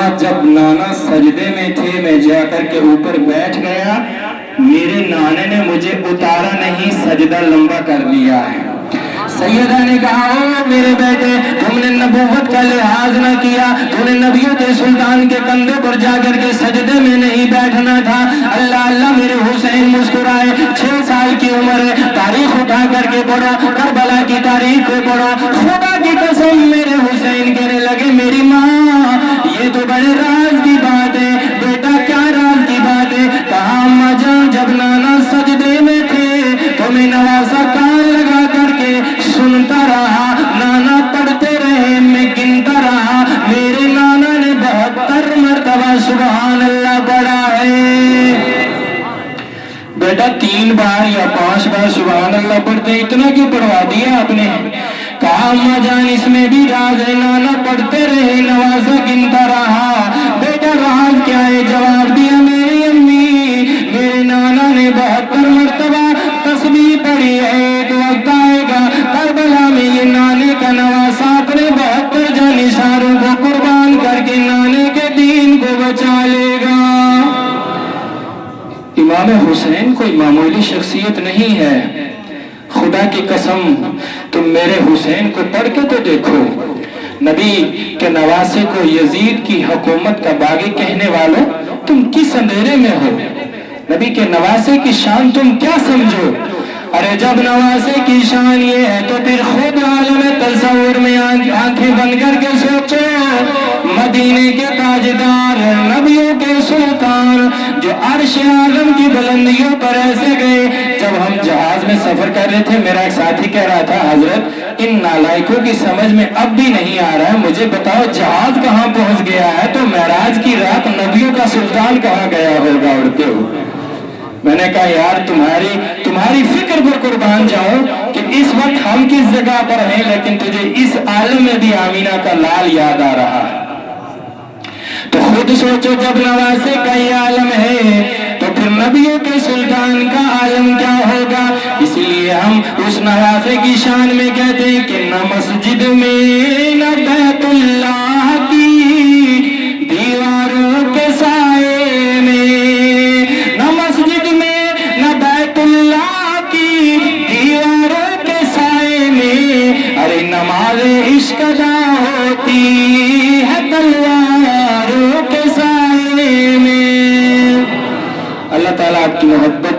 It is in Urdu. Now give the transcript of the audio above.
بعد جب نانا سجدے میں تھے میں جا کر کے اوپر بیٹھ گیا، میرے نانے نے مجھے اتارا نہیں، سجدہ لمبا کر دیا ہے۔ سیدہ نے کہا او میرے بیٹے، تم نے نبوت کا لحاظ نہ کیا، تم نے نبیوں کے سلطان کے کندھے پر جا کر کے سجدے میں نہیں بیٹھنا تھا۔ اللہ اللہ میرے حسین مسکرائے، 6 سال کی عمر ہے، تاریخ اٹھا کر کے پڑھو، کربلا کی تاریخ کو پڑھو۔ خدا کی قسم میرے حسین کہنے لگے میری ماں یہ تو بڑے راز کی بات ہے۔ بیٹا کیا راز کی بات ہے؟ کہا اماں جان جب نانا سجدے میں تھے تو میں نوازہ کان لگا کر کے سنتا رہا، نانا پڑھتے رہے، میں گنتا رہا، میرے نانا نے 72 مرتبہ سبحان اللہ پڑھا ہے۔ بیٹا 3 بار یا 5 بار سبحان اللہ پڑھتے، اتنا کیوں پڑھوا دیا آپ نے؟ کہا اماں جان اس میں بھی راز ہے، نانا پڑھتے رہے، نوازہ گنتا رہا۔ بیٹا راز کیا ہے؟ جواب دیا میری امی، میرے نانا نے 72 مرتبہ تسبیح پڑھی ہے۔ ایک وقت آئے گا کربلا میں یہ نانے کا نواسہ اپنے 72 جانثاروں کو قربان کر کے نانے کے دین کو بچا لے گا۔ امام حسین کوئی معمولی شخصیت نہیں ہے، خدا کی قسم تم میرے حسین کو پڑھ کے تو دیکھو۔ نبی کے نواسے کو یزید کی حکومت کا باغی کہنے والوں تم کس اندھیرے میں ہو؟ نبی کے نواسے کی شان تم کیا سمجھو؟ ارے جب نواسے کی شان یہ ہے تو پھر خود عالم تصور میں آنکھیں بند کر کے سوچو، مدینے کے تاجدار، نبیوں کے سلطان جو عرش عالم کی بلندیوں پر ایسے گئے۔ جب ہم جہاز میں سفر کر رہے تھے میرا ایک ساتھی کہہ رہا تھا حضرت ان نالائکوں کی سمجھ میں اب بھی نہیں آ رہا ہے، مجھے بتاؤ جہاز کہاں پہنچ گیا ہے تو معراج کی رات نبیوں کا سلطان کہاں گیا ہوگا اڑتے ہوئے۔ میں نے کہا یار تمہاری فکر پر قربان جاؤں کہ اس وقت ہم کس جگہ پر ہیں، لیکن تجھے اس عالم میں بھی آمینہ کا لال یاد آ رہا ہے۔ تو خود سوچو جب نواسے کا یہ عالم ہے تو پھر نبیوں کے سلطان کا عالم کیا ہوگا؟ اس لیے ہم اس نواسے کی شان میں کہتے ہیں کہ نہ مسجد میں نہ بیت اللہ کی دیواروں کے سائے میں، نہ مسجد میں نہ بیت اللہ کی دیواروں کے سائے میں، ارے نماز عشق ادا ہوتی ہے تلواروں کے سائے میں۔ اللہ تعالیٰ آپ کی محبت